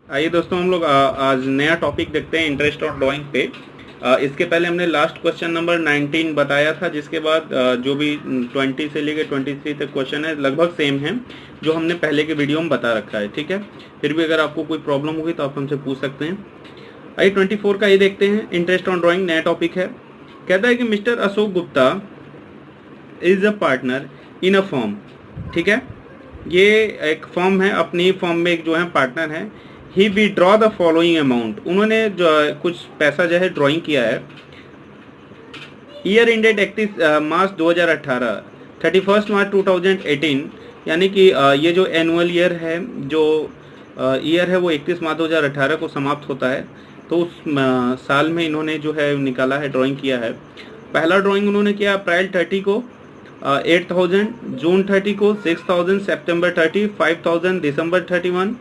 आइए दोस्तों, हम लोग आज नया टॉपिक देखते हैं इंटरेस्ट और ड्राइंग पे। इसके पहले हमने लास्ट क्वेश्चन नंबर 19 बताया था, जिसके बाद जो भी 20 से लेकर 23 तक क्वेश्चन है लगभग सेम है जो हमने पहले के वीडियो में बता रखा है। ठीक है, फिर भी अगर आपको कोई प्रॉब्लम होगी तो आप हमसे पूछ सकते हैं। आइए 24 का ये देखते हैं, इंटरेस्ट ऑन ड्राइंग नया टॉपिक है। कहता है कि mister Ashok Gupta is a partner in a form. ठीक है, ये एक फॉर्म है, अपनी फॉर्म में एक जो है पार्टनर है। ही विड्रॉ द फॉलोइंग अमाउंट, उन्होंने जो कुछ पैसा जो है ड्राइंग किया है। ईयर इंडेड 31 मार्च 2018, 31 मार्च 2018, यानी कि ये जो एनुअल ईयर है, जो ईयर है वो 31 मार्च 2018 को समाप्त होता है। तो उस साल में इन्होंने जो है निकाला है, ड्राइंग किया है। पहला ड्राइंग उन्होंने किया अप्रैल 30 को 8,000, जून 30 को 6,000, सितंबर 30, 5,000, दिसंबर 31,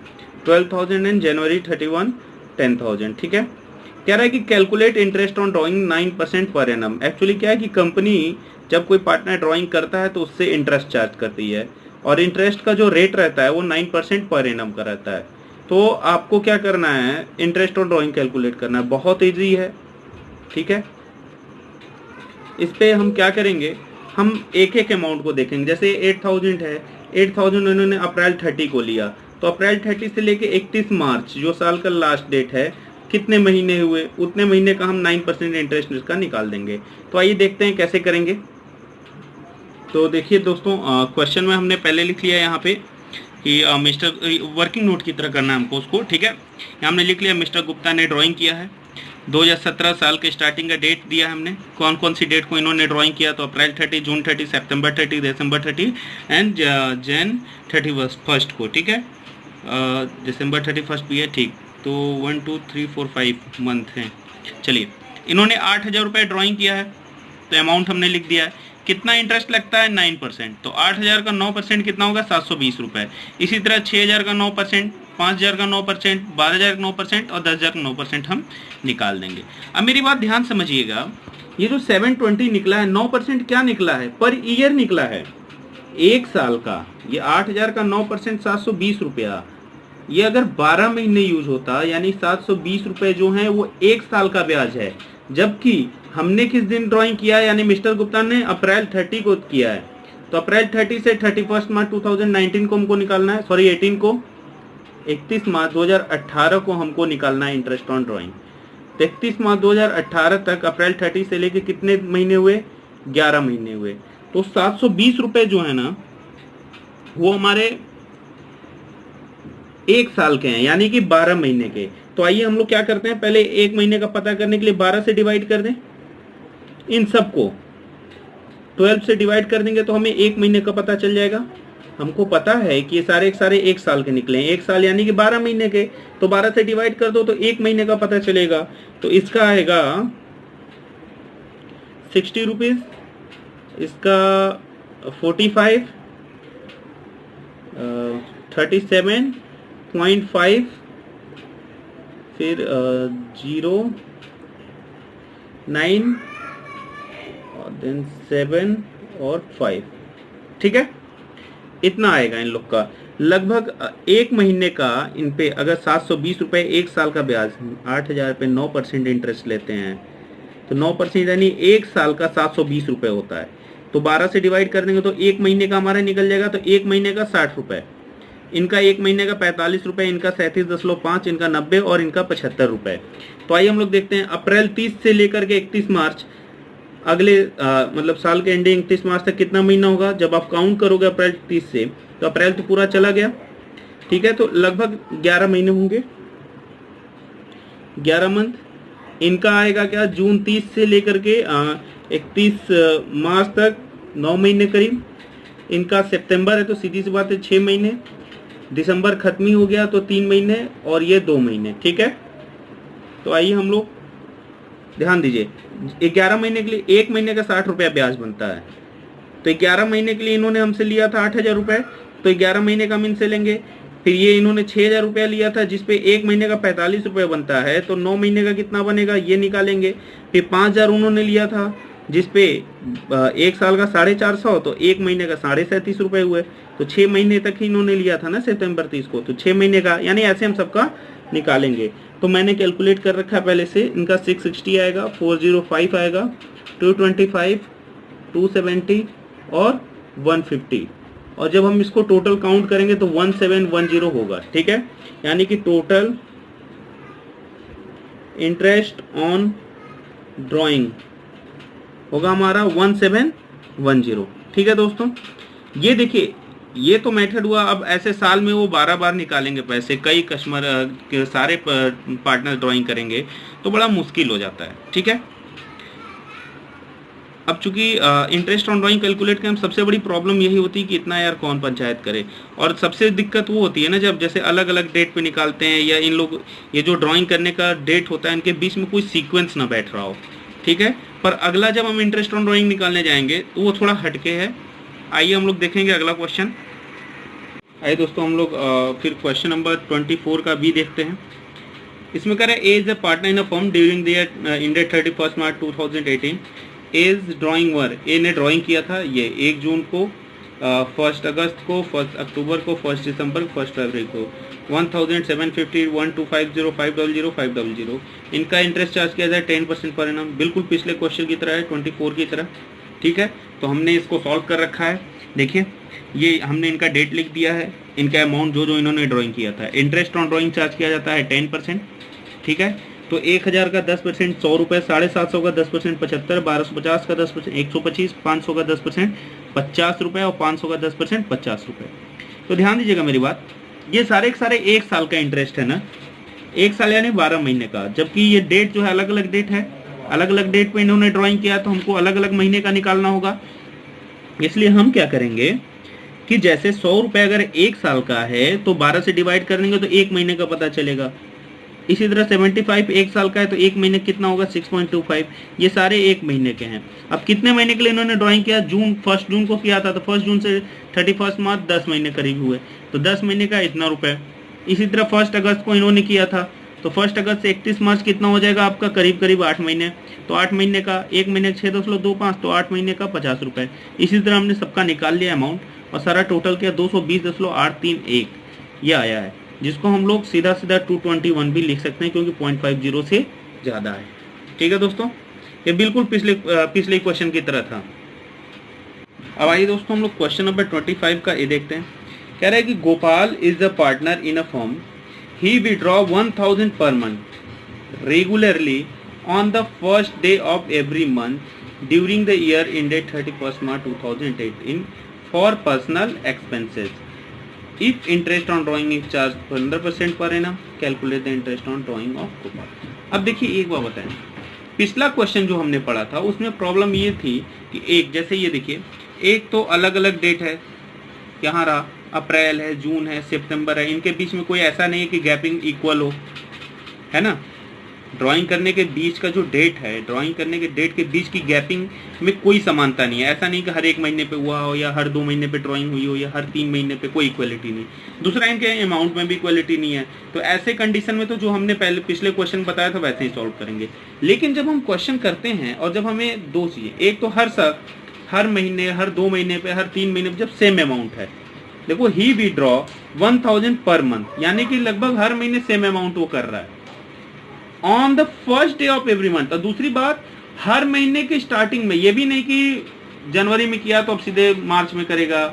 12,000 एंड जनवरी 31, 10,000। ठीक है, कह रहा है कि calculate interest on drawing 9% per annum. Actually क्या है कि कंपनी जब कोई पार्टनर ड्राइंग करता है तो उससे इंटरेस्ट चार्ज करती है, और इंटरेस्ट का जो रेट रहता है वो 9% पर एनम का रहता है। तो आपको क्या करना है, इंटरेस्ट ऑन ड्राइंग कैलकुलेट करना है, बहुत ईजी है। ठीक है, इस पे हम क्या करेंगे, हम एक एक अमाउंट को देखेंगे। जैसे 8,000 है, 8,000 उन्होंने अप्रैल 30 को लिया, तो अप्रैल 30 से लेके 31 मार्च जो साल का लास्ट डेट है, कितने महीने हुए, उतने महीने का हम 9% इंटरेस्ट इसका निकाल देंगे। तो आइए देखते हैं कैसे करेंगे। तो देखिए दोस्तों, क्वेश्चन में हमने पहले लिख लिया यहाँ पे कि मिस्टर वर्किंग नोट की तरह करना है हमको उसको। ठीक है, यहाँ हमने लिख लिया मिस्टर गुप्ता ने ड्राइंग किया है। 2017 साल के स्टार्टिंग का डेट दिया है हमने, कौन कौन सी डेट को इन्होंने ड्राइंग किया। तो अप्रैल 30, जून 30, सितंबर 30, दिसंबर 30 एंड जैन 31 को। ठीक है, दिसंबर 31 भी है। ठीक, तो 1 2 3 4 5 मंथ हैं। चलिए, इन्होंने 8,000 रुपये ड्राइंग किया है, तो अमाउंट हमने लिख दिया है। कितना इंटरेस्ट लगता है, 9%। तो 8,000 का 9% कितना होगा, 720 रुपये। इसी तरह 6,000 का 9%, 5,000 का 9%, 12,000 का 9% और 10,000 का 9% हम निकाल देंगे। अब मेरी बात ध्यान समझिएगा, ये जो 720 निकला है, 9% क्या निकला है, पर ईयर निकला है, एक साल का। ये 8,000 का 9% 720 रुपया, ये अगर 12 महीने यूज होता, यानी 720 रुपये जो है वो एक साल का ब्याज है। जबकि हमने किस दिन ड्राइंग किया है, यानी मिस्टर गुप्ता ने अप्रैल 30 को किया है। तो अप्रैल 30 से 31 मार्च 2019 को हमको निकालना है, सॉरी 18 को, 31 मार्च 2018 को हमको निकालना है इंटरेस्ट ऑन ड्राइंग। 31 मार्च 2018 तक अप्रैल 30 से लेके कितने महीने हुए, 11 महीने हुए। तो 720 रुपये जो है ना, वो हमारे एक साल के हैं, यानी कि 12 महीने के। तो आइए हम लोग क्या करते हैं, पहले एक महीने का पता करने के लिए 12 से डिवाइड कर दें। इन सबको 12 से डिवाइड कर देंगे तो हमें एक महीने का पता चल जाएगा। हमको पता है कि ये सारे एक साल के निकले हैं, एक साल यानी कि 12 महीने के। तो 12 से डिवाइड कर दो तो एक महीने का पता चलेगा। तो इसका आएगा 60 रुपीज, इसका 45, 37.5, फिर 0, 9 और देन 7 और 5। ठीक है, इतना आएगा इन लोग का। लगभग एक महीने का इन पे अगर 720 रुपये, एक साल का ब्याज, 8,000 पे 9% इंटरेस्ट लेते हैं, तो 9% यानी एक साल का 720 रुपये होता है। तो 12 से डिवाइड कर देंगे तो एक महीने का हमारा निकल जाएगा। तो एक महीने का 60 रुपये, इनका एक महीने का 45 रुपये, इनका 37.5, इनका 90 और इनका 75 रुपये। तो आइए हम लोग देखते हैं, अप्रैल 30 से लेकर के 31 मार्च, अगले मतलब साल के एंडिंग 31 मार्च तक कितना महीना होगा। जब आप काउंट करोगे अप्रैल 30 से, तो अप्रैल तो पूरा चला गया। ठीक है, तो लगभग 11 महीने होंगे, 11 मंथ। इनका आएगा क्या, जून 30 से लेकर के 31 मार्च तक 9 महीने करीब। इनका सितंबर है तो सीधी सी बात है 6 महीने। दिसंबर खत्म ही हो गया तो 3 महीने, और ये 2 महीने। ठीक है, तो आइए हम लोग ध्यान दीजिए, 11 महीने के लिए एक महीने का 60 रुपया ब्याज बनता है। तो 11 महीने के लिए इन्होंने हमसे लिया था 8,000 रुपये, तो 11 महीने का हम इनसे लेंगे। फिर ये इन्होंने 6,000 रुपया लिया था, जिसपे एक महीने का 45 रुपये बनता है, तो 9 महीने का कितना बनेगा ये निकालेंगे। फिर 5,000 उन्होंने लिया था, जिसपे एक साल का 450, तो एक महीने का 37.5 रुपये हुए। तो 6 महीने तक ही इन्होंने लिया था ना, सितंबर 30 को, तो 6 महीने का, यानी ऐसे हम सबका निकालेंगे। तो मैंने कैलकुलेट कर रखा है पहले से, इनका 660 आएगा, 405 आएगा, 225, 270 और 150। और जब हम इसको टोटल काउंट करेंगे तो 1710 होगा, ठीक है। यानी कि टोटल इंटरेस्ट ऑन ड्राइंग होगा हमारा 1710, ठीक है दोस्तों। ये देखिए, ये तो मेथड हुआ। अब ऐसे साल में वो 12 बार निकालेंगे पैसे, कई कस्टमर के सारे पार्टनर ड्राइंग करेंगे तो बड़ा मुश्किल हो जाता है, ठीक है। अब चूंकि इंटरेस्ट ऑन ड्राइंग कैलकुलेट के हम सबसे बड़ी प्रॉब्लम यही होती है कि इतना यार कौन पंचायत करे। और सबसे दिक्कत वो होती है ना, जब जैसे अलग अलग डेट पे निकालते हैं, या इन लोग ये जो ड्राइंग करने का डेट होता है इनके बीच में कोई सीक्वेंस ना बैठ रहा हो, ठीक है। पर अगला जब हम इंटरेस्ट ऑन ड्राइंग निकालने जाएंगे तो वो थोड़ा हटके है। आइए हम लोग देखेंगे अगला क्वेश्चन। आइए दोस्तों, हम लोग फिर क्वेश्चन नंबर 24 का भी देखते हैं। इसमें कह रहा है as a partner in a firm during the ended 31 March 2018 as drawing वर। ए ने ड्राइंग किया था ये 1 जून को, 1 अगस्त को, 1 अक्टूबर को, 1 दिसंबर को, 1 फरवरी को। 1750, 1250, 500, 500। इनका इंटरेस्ट चार्ज किया जाए 10% पर एनम, बिल्कुल पिछले क्वेश्चन की तरह है, 24 की तरह, ठीक है। तो हमने इसको सॉल्व कर रखा है। देखिए, ये हमने इनका डेट लिख दिया है, इनका अमाउंट जो जो इन्होंने ड्राइंग किया था। इंटरेस्ट ऑन ड्राइंग चार्ज किया जाता है 10%, ठीक है। तो 1000 का 10% 100 रुपये, 750 का 10% 75, 1250 का 10% 125, 500 का 10% 50 रुपये और 500 का 10% 50 रुपये। तो ध्यान दीजिएगा मेरी बात, ये सारे के सारे 1 साल का इंटरेस्ट है ना, 1 साल यानी 12 महीने का। जबकि ये डेट जो है अलग अलग डेट है, अलग अलग डेट पे इन्होंने ड्राइंग किया, तो हमको अलग अलग महीने का निकालना होगा। इसलिए हम क्या करेंगे कि जैसे 100 रुपये अगर 1 साल का है तो 12 से डिवाइड कर देंगे तो 1 महीने का पता चलेगा। इसी तरह 75 1 साल का है तो 1 महीने कितना होगा 6.25। ये सारे 1 महीने के हैं। अब कितने महीने के लिए इन्होंने ड्राइंग किया, 1 जून को किया था, तो 1 जून से 31 मार्च 10 महीने करीब हुए, तो 10 महीने का इतना रुपए। इसी तरह 1 अगस्त को इन्होंने किया था, तो 1 अगस्त से 31 मार्च कितना हो जाएगा आपका, करीब करीब 8 महीने। तो 8 महीने का, 1 महीने का 6.25, तो 8 महीने का 50 रुपये। इसी तरह हमने सबका निकाल लिया अमाउंट और सारा टोटल किया 220.831 ये आया है, जिसको हम लोग सीधा सीधा 221 भी लिख सकते हैं क्योंकि 0.50 से ज़्यादा है, ठीक है दोस्तों। ये बिल्कुल पिछले क्वेश्चन की तरह था। अब आइए दोस्तों, हम लोग क्वेश्चन नंबर 25 का ये देखते हैं। कह रहा है कि Gopal is the partner in a firm, he withdraw 1000 per month regularly on the first day of every month during the year ended 31 March 2018 for personal expenses. If interest on drawing is charged 15% per annum, calculate the interest on drawing of Gopal. अब देखिए एक बात बताएं, पिछला question जो हमने पढ़ा था उसमें प्रॉब्लम ये थी कि एक, जैसे ये देखिए, एक तो अलग अलग डेट है, यहाँ रहा अप्रैल है, जून है, सितंबर है, इनके बीच में कोई ऐसा नहीं है कि गैपिंग इक्वल हो, है ना। ड्राइंग करने के बीच का जो डेट है, ड्राइंग करने के डेट के बीच की गैपिंग में कोई समानता नहीं है। ऐसा नहीं कि हर 1 महीने पे हुआ हो या हर 2 महीने पे ड्राइंग हुई हो या हर 3 महीने पे, कोई इक्वलिटी नहीं। दूसरा, इनके अमाउंट में भी इक्वलिटी नहीं है। तो ऐसे कंडीशन में तो जो हमने पहले पिछले क्वेश्चन बताया था वैसे ही सॉल्व करेंगे। लेकिन जब हम क्वेश्चन करते हैं और जब हमें 2 चीज़ें, एक तो हर साल, हर महीने, हर 2 महीने पे, हर 3 महीने पे जब सेम अमाउंट है, देखो ही विड्रॉ 1000 पर मंथ, यानी कि लगभग हर महीने सेम अमाउंट वो कर रहा है on the first day of every month. और दूसरी बात, हर महीने के स्टार्टिंग में, ये भी नहीं कि जनवरी में किया तो अब सीधे मार्च में करेगा,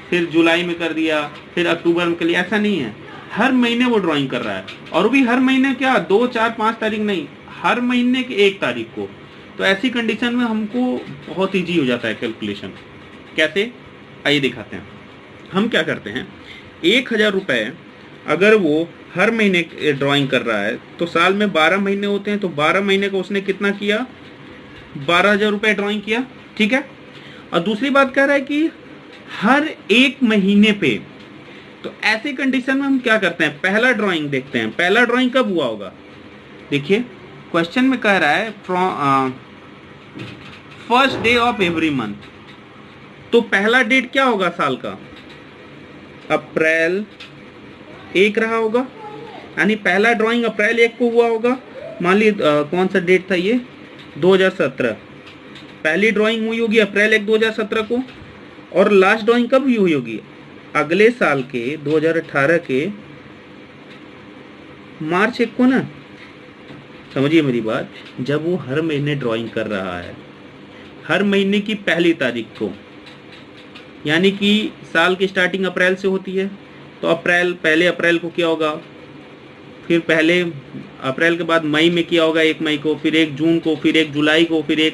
फिर जुलाई में कर दिया, फिर अक्टूबर में कर लिया, ऐसा नहीं है। हर महीने वो ड्राइंग कर रहा है, और भी हर महीने क्या 2, 4, 5 तारीख नहीं, हर महीने की 1 तारीख को। तो ऐसी कंडीशन में हमको बहुत ईजी हो जाता है कैलकुलेशन। कैसे, आइए दिखाते हैं। हम क्या करते हैं, 1000 रुपये अगर वो हर महीने ड्राइंग कर रहा है तो साल में 12 महीने होते हैं, तो 12 महीने का उसने कितना किया, 12,000 रुपये ड्राइंग किया, ठीक है। और दूसरी बात कह रहा है कि हर 1 महीने पे, तो ऐसी कंडीशन में हम क्या करते हैं, पहला ड्राइंग देखते हैं। पहला ड्राइंग कब हुआ होगा, देखिए क्वेश्चन में कह रहा है from first day of every month, तो पहला डेट क्या होगा साल का, अप्रैल 1 रहा होगा, यानी पहला ड्राइंग अप्रैल 1 को हुआ होगा। मान ली कौन सा डेट था ये, 2017, पहली ड्राइंग हुई होगी अप्रैल 1 2017 को, और लास्ट ड्राइंग कब हुई होगी, अगले साल के 2018 के मार्च 1 को ना, समझिए मेरी बात, जब वो हर महीने ड्राइंग कर रहा है, हर महीने की पहली तारीख को, यानी कि साल की स्टार्टिंग अप्रैल से होती है, तो पहले अप्रैल को क्या होगा, फिर पहले अप्रैल के बाद मई में किया होगा 1 मई को, फिर 1 जून को, फिर 1 जुलाई को, फिर 1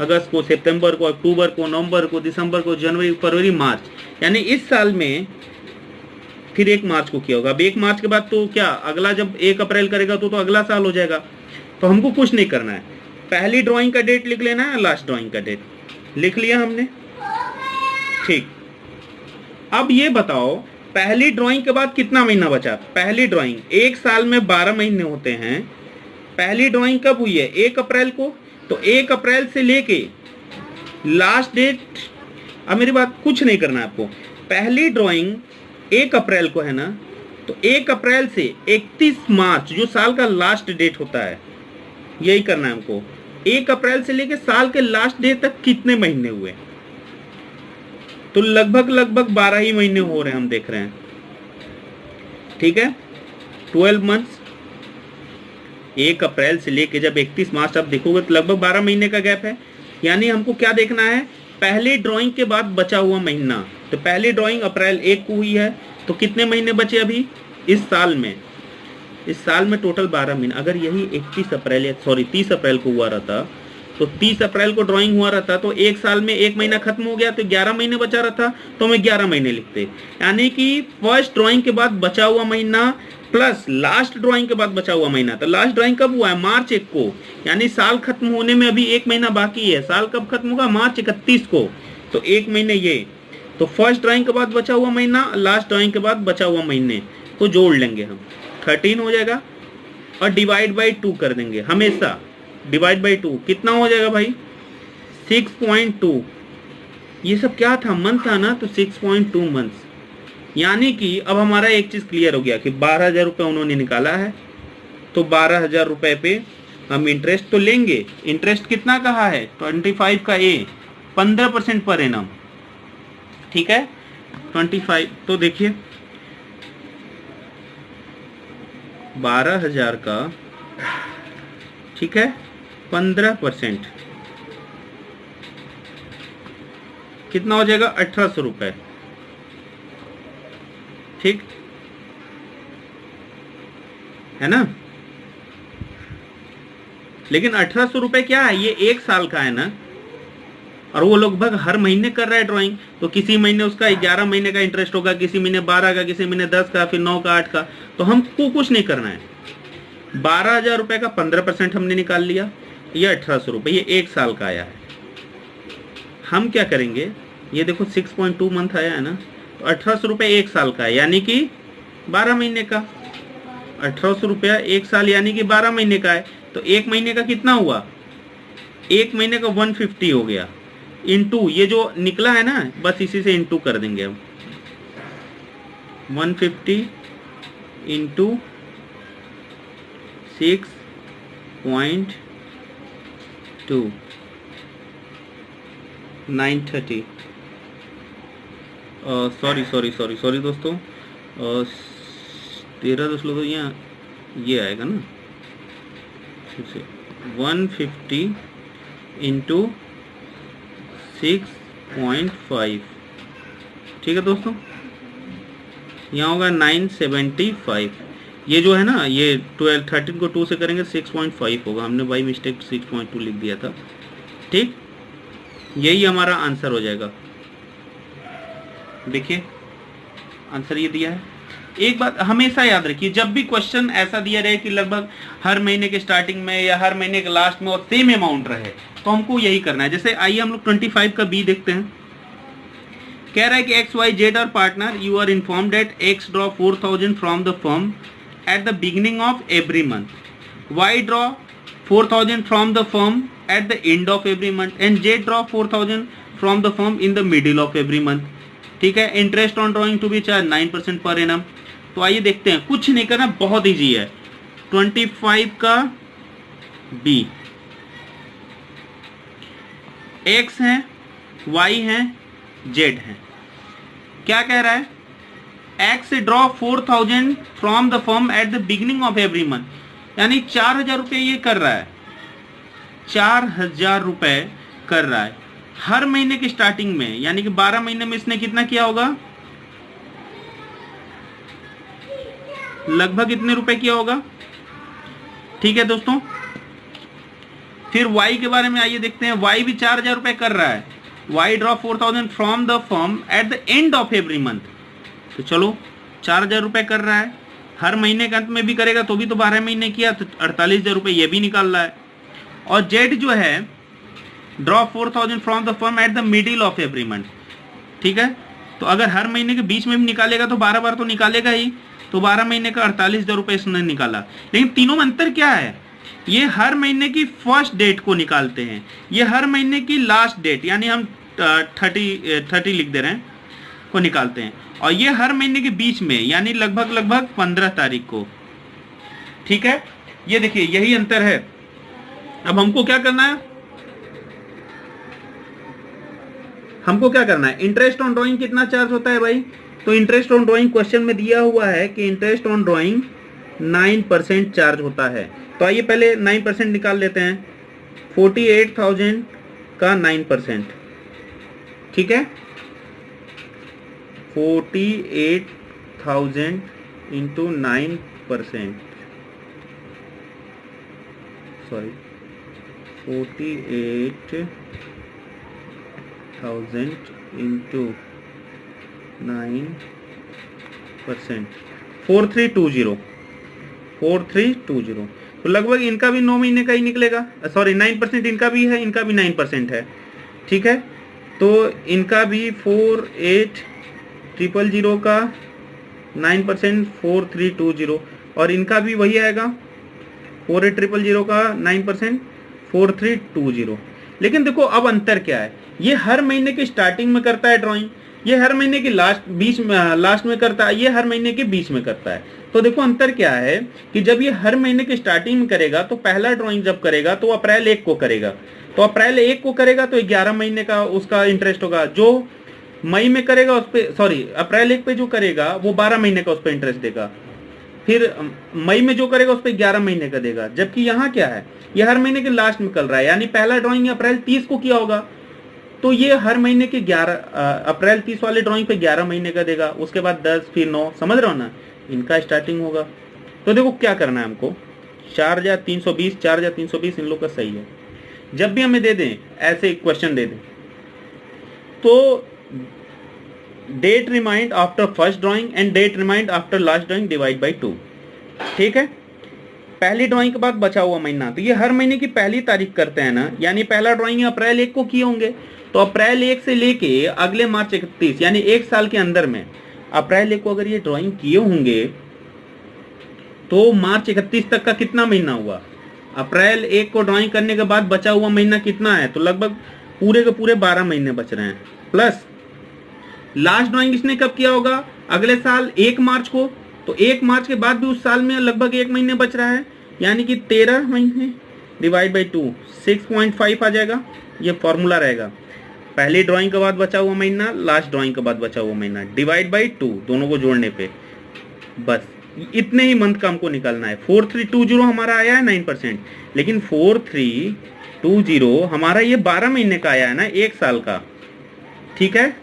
अगस्त को, सितंबर को, अक्टूबर को, नवंबर को, दिसंबर को, जनवरी, फरवरी, मार्च, यानी इस साल में फिर 1 मार्च को किया होगा। अब 1 मार्च के बाद तो क्या, अगला जब 1 अप्रैल करेगा तो अगला साल हो जाएगा। तो हमको कुछ नहीं करना है, पहली ड्राइंग का डेट लिख लेना है, लास्ट ड्राइंग का डेट लिख लिया हमने, ठीक। अब ये बताओ पहली ड्राइंग के बाद कितना महीना बचा। पहली ड्राइंग, एक साल में 12 महीने होते हैं, पहली ड्राइंग कब हुई है, 1 अप्रैल को, तो 1 अप्रैल से लेके लास्ट डेट, अब मेरी बात, कुछ नहीं करना है आपको, पहली ड्राइंग 1 अप्रैल को है ना, तो 1 अप्रैल से 31 मार्च जो साल का लास्ट डेट होता है, यही करना है हमको। 1 अप्रैल से लेके साल के लास्ट डे तक कितने महीने हुए, तो लगभग 12 ही महीने हो रहे हैं, हम देख रहे हैं, ठीक है, 12 मंथ्स। 1 अप्रैल से लेके जब 31 मार्च आप देखोगे तो लगभग 12 महीने का गैप है। यानी हमको क्या देखना है, पहली ड्राइंग के बाद बचा हुआ महीना। तो पहली ड्राइंग अप्रैल 1 को हुई है, तो कितने महीने बचे अभी इस साल में, इस साल में टोटल 12 महीने। अगर यही 30 अप्रैल को हुआ रहता, तो 30 अप्रैल को ड्राइंग हुआ रहता, तो 1 साल में 1 महीना खत्म हो गया, तो 11 महीने बचा रहता, तो हमें 11 महीने लिखते। यानी कि फर्स्ट ड्राइंग के बाद बचा हुआ महीना प्लस लास्ट ड्राइंग के बाद बचा हुआ महीना। तो लास्ट ड्राइंग कब हुआ है, मार्च 1 को, यानी साल खत्म होने में अभी 1 महीना बाकी है। साल कब खत्म होगा, मार्च 31 को, तो 1 महीने ये। तो फर्स्ट ड्राइंग के बाद बचा हुआ महीना, लास्ट ड्राइंग के बाद बचा हुआ महीने को जोड़ लेंगे हम, 13 हो जाएगा, और डिवाइड बाई 2 कर देंगे हमेशा। डिवाइड बाई 2 कितना हो जाएगा भाई, 6.2। ये सब क्या था, मंथ था ना, तो 6.2 मंथ्स। यानी कि अब हमारा एक चीज क्लियर हो गया कि 12,000 रुपये उन्होंने निकाला है, तो 12,000 रुपये पे हम इंटरेस्ट तो लेंगे। इंटरेस्ट कितना कहा है, 25 का ए, 15% पर एनम, ठीक है, 25। तो देखिए 12,000 का, ठीक है, 15% कितना हो जाएगा, 1,800 रुपये, ठीक है ना। लेकिन 1,800 रुपये क्या है, ये 1 साल का है ना, और वो लगभग हर महीने कर रहा है ड्राइंग, तो किसी महीने उसका 11 महीने का इंटरेस्ट होगा, किसी महीने 12 का, किसी महीने 10 का, फिर 9 का, 8 का। तो हमको कुछ नहीं करना है, 12,000 रुपये का 15% हमने निकाल लिया, ये 1,800 रुपये, ये 1 साल का आया है। हम क्या करेंगे, ये देखो 6.2 मंथ आया है ना, तो 1,800 रुपये 1 साल का है, यानी कि 12 महीने का। 1,800 रुपया 1 साल यानी कि 12 महीने का है, तो 1 महीने का कितना हुआ, 1 महीने का 150 हो गया, इंटू ये जो निकला है ना, बस इसी से इंटू कर देंगे हम, 150 इंटू 6.2, 930। सॉरी दोस्तों, 13 दशमलव, तो यहाँ ये आएगा ना, 150 इंटू 6.5, ठीक है दोस्तों, यहाँ होगा 975। ये जो है ना, ये 13 को 2 से करेंगे 6.5 होगा, हमने बाई मिस्टेक 6.2 लिख दिया था, ठीक। यही हमारा आंसर हो जाएगा। देखिए आंसर ये दिया है। एक बात हमेशा याद रखिए, जब भी क्वेश्चन ऐसा दिया रहे कि लगभग हर महीने के स्टार्टिंग में या हर महीने के लास्ट में और सेम अमाउंट रहे, तो हमको यही करना है। जैसे आइए हम लोग 25 का बी देखते हैं। कह रहा है कि XYZ are partner, you are informed that X draw 4,000 from the firm at the beginning of every month, Y draw 4,000 from the firm at the end of every month, and Z draw 4,000 from the firm in the middle of every month, ठीक है। Interest on drawing to be charge 9% per annum. तो आइए देखते हैं, कुछ नहीं करना, बहुत ईजी है। 25 का बी, X है, Y है, Z है। क्या कह रहा है, x draw 4000 from the firm at the beginning of every month, यानी 4000 रुपये ये कर रहा है, 4000 रुपये कर रहा है हर महीने की स्टार्टिंग में, यानी कि 12 महीने में इसने कितना किया होगा, लगभग इतने रुपए किया होगा। ठीक है दोस्तों, फिर y के बारे में आइए देखते हैं। y भी 4000 रुपये कर रहा है। y draw 4000 from the firm at the end of every month, तो चलो 4000 रुपये कर रहा है, हर महीने के अंत में भी करेगा तो भी तो 12 महीने किया, तो 48,000 रुपये ये भी निकाल रहा है। और z जो है draw 4000 from the firm at the middle of every month, ठीक है, तो अगर हर महीने के बीच में भी निकालेगा तो 12 बार तो निकालेगा ही, तो 12 महीने का 48,000 रुपये इसने निकाला। लेकिन तीनों में अंतर क्या है, ये हर महीने की फर्स्ट डेट को निकालते हैं, ये हर महीने की लास्ट डेट यानी हम 30 लिख दे रहे हैं को निकालते हैं, और ये हर महीने के बीच में यानी लगभग 15 तारीख को। ठीक है, ये देखिए यही अंतर है। अब हमको क्या करना है, हमको क्या करना है, इंटरेस्ट ऑन ड्राइंग कितना चार्ज होता है भाई, तो इंटरेस्ट ऑन ड्राइंग क्वेश्चन में दिया हुआ है कि इंटरेस्ट ऑन ड्राइंग 9% चार्ज होता है। तो आइए पहले 9% निकाल लेते हैं, 48,000 का 9%, ठीक है, 48,000 इंटू 9%, सॉरी 48,000 इंटू 9%, 4320, तो लगभग इनका भी 9 महीने का ही निकलेगा, सॉरी 9% इनका भी है, इनका भी 9% है। ठीक है, तो इनका भी 48,000 का 9% 4320, और इनका भी वही आएगा 48,000 का 9% 4320। लेकिन देखो अब अंतर क्या है, ये हर महीने की स्टार्टिंग में करता है ड्राइंग, ये हर महीने की लास्ट में करता है, ये हर महीने के बीच में करता है। तो देखो अंतर क्या है कि जब ये हर महीने की स्टार्टिंग में करेगा तो पहला ड्राइंग जब करेगा तो अप्रैल 1 को करेगा, तो अप्रैल 1 को करेगा तो 11 महीने का उसका इंटरेस्ट होगा। जो मई में करेगा उस पर, सॉरी अप्रैल 1 पे जो करेगा वो 12 महीने का उस पर इंटरेस्ट देगा, फिर मई में जो करेगा उस पर 11 महीने का देगा। जबकि यहाँ क्या है, ये हर महीने के लास्ट में कर रहा है, यानी पहला ड्राइंग अप्रैल 30 को किया होगा तो ये हर महीने के 11 अप्रैल 30 वाले ड्राइंग पे 11 महीने का देगा, उसके बाद 10 फिर 9, समझ रहे हो ना, इनका स्टार्टिंग होगा। तो देखो क्या करना है हमको, 4,320 इन लोग का सही है। जब भी हमें दे दें ऐसे क्वेश्चन दे दें तो date remind after first drawing and date remind after last drawing divide by 2, ठीक है। पहली ड्राइंग के बाद बचा हुआ महीना, तो ये हर महीने की पहली तारीख करते हैं ना, यानी पहला ड्राइंग अप्रैल 1 को किए होंगे, तो अप्रैल 1 से लेके अगले मार्च 31 यानी 1 साल के अंदर में अप्रैल 1 को अगर ये ड्राइंग किए होंगे तो मार्च 31 तक का कितना महीना हुआ, अप्रैल 1 को ड्राइंग करने के बाद बचा हुआ महीना कितना है, तो लगभग पूरे के पूरे 12 महीने बच रहे हैं। प्लस लास्ट ड्राइंग इसने कब किया होगा, अगले साल 1 मार्च को, तो 1 मार्च के बाद भी उस साल में लगभग 1 महीने बच रहा है, यानी कि 13 महीने डिवाइड बाई 2 6.5 आ जाएगा। ये फॉर्मूला रहेगा, पहली ड्राइंग के बाद बचा हुआ महीना, लास्ट ड्राइंग के बाद बचा हुआ महीना डिवाइड बाई 2, दोनों को जोड़ने पे बस इतने ही मंथ का हमको निकालना है। 4320 हमारा आया है 9%, लेकिन 4320 हमारा ये 12 महीने का आया है ना, 1 साल का, ठीक है।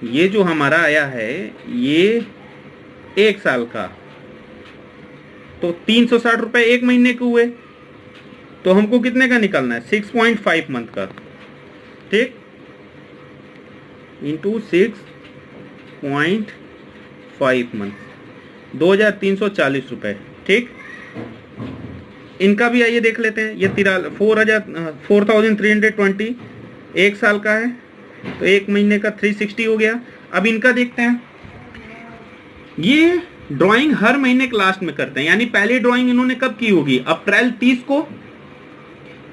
ये जो हमारा आया है ये 1 साल का, तो 360 रुपए 1 महीने के हुए, तो हमको कितने का निकालना है, 6.5 मंथ का, ठीक, इंटू 6.5 मंथ, 2,340 रुपए, ठीक। इनका भी आइए देख लेते हैं, ये 4,320 1 साल का है, तो 1 महीने का 360 हो गया। अब इनका देखते हैं, ये ड्राइंग हर महीने के लास्ट में करते हैं, यानी पहली ड्राइंग इन्होंने कब की होगी, अप्रैल 30 को,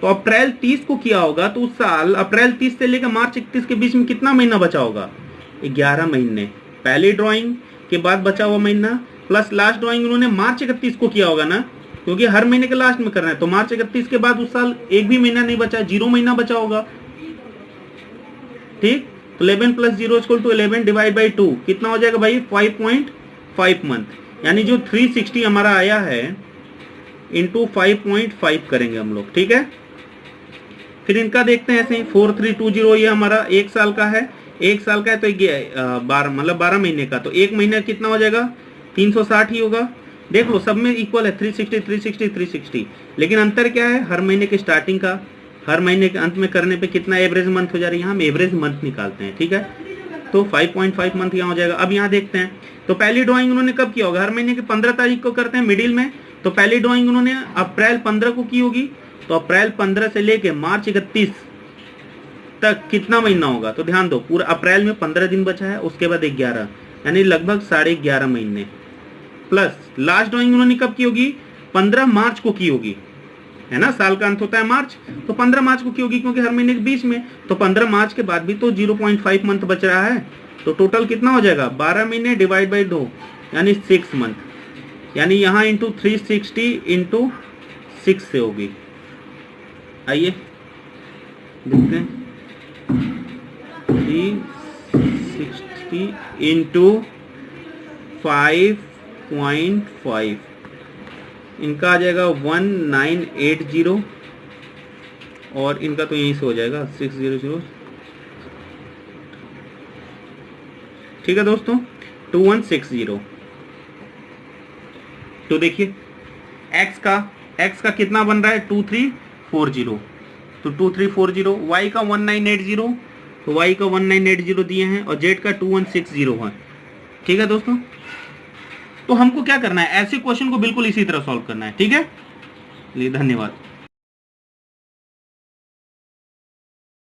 तो अप्रैल 30 को किया होगा, तो उस साल अप्रैल 30 से लेकर मार्च 31 के बीच में कितना महीना बचा होगा, 11 महीने। पहली ड्राइंग के बाद बचा हुआ महीना प्लस लास्ट ड्राइंग इन्होंने मार्च 31 को किया होगा ना, क्योंकि हर महीने के लास्ट में कर रहे हैं, तो मार्च 31 के बाद उस साल एक भी महीना नहीं बचा, 0 महीना बचा होगा, ठीक। तो 11 plus 0 equal to 11 divide by 2 कितना हो जाएगा भाई 5.5 मंथ। यानी जो 360 हमारा आया है इंटू 5.5 करेंगे हम लोग, ठीक है। फिर इनका देखते हैं ऐसे ही 4320 ये हमारा 1 साल का है, 1 साल का है तो 12 मतलब 12 महीने का, तो 1 महीने कितना हो जाएगा 360 ही होगा। देख लो सब में इक्वल है 360 360 360, लेकिन अंतर क्या है हर महीने के स्टार्टिंग का हर महीने के अंत में करने पे कितना एवरेज मंथ हो जा रही है, हम एवरेज मंथ निकालते हैं, ठीक है। तो 5.5 मंथ यहाँ हो जाएगा। अब यहाँ देखते हैं तो पहली ड्राइंग उन्होंने कब किया होगा, हर महीने की 15 तारीख को करते हैं मिडिल में, तो पहली ड्राइंग उन्होंने अप्रैल 15 को की होगी, तो अप्रैल 15 से लेके मार्च 31 तक कितना महीना होगा, तो ध्यान दो पूरा अप्रैल में 15 दिन बचा है, उसके बाद 11 यानी लगभग 11.5 महीने, प्लस लास्ट ड्राइंग उन्होंने कब की होगी 15 मार्च को की होगी, है ना, साल का अंत होता है मार्च, तो 15 मार्च को की होगी क्योंकि हर महीने के बीच में, तो 15 मार्च के बाद भी तो 0.5 मंथ बच रहा है, तो टोटल कितना हो जाएगा 12 महीने डिवाइड बाई 2 यानी 6 मंथ, यानी यहाँ इंटू 360 इंटू 6 से होगी। आइए देखते हैं 360 इंटू 5.5 इनका आ जाएगा 1980 और इनका तो यहीं से हो जाएगा 600, ठीक है दोस्तों 2160। तो देखिए x का कितना बन रहा है 2340, तो 2340, y का 1980, तो y का 1980 दिए हैं और z का 2160 है, ठीक है दोस्तों। तो हमको क्या करना है, ऐसे क्वेश्चन को बिल्कुल इसी तरह सॉल्व करना है, ठीक है। धन्यवाद।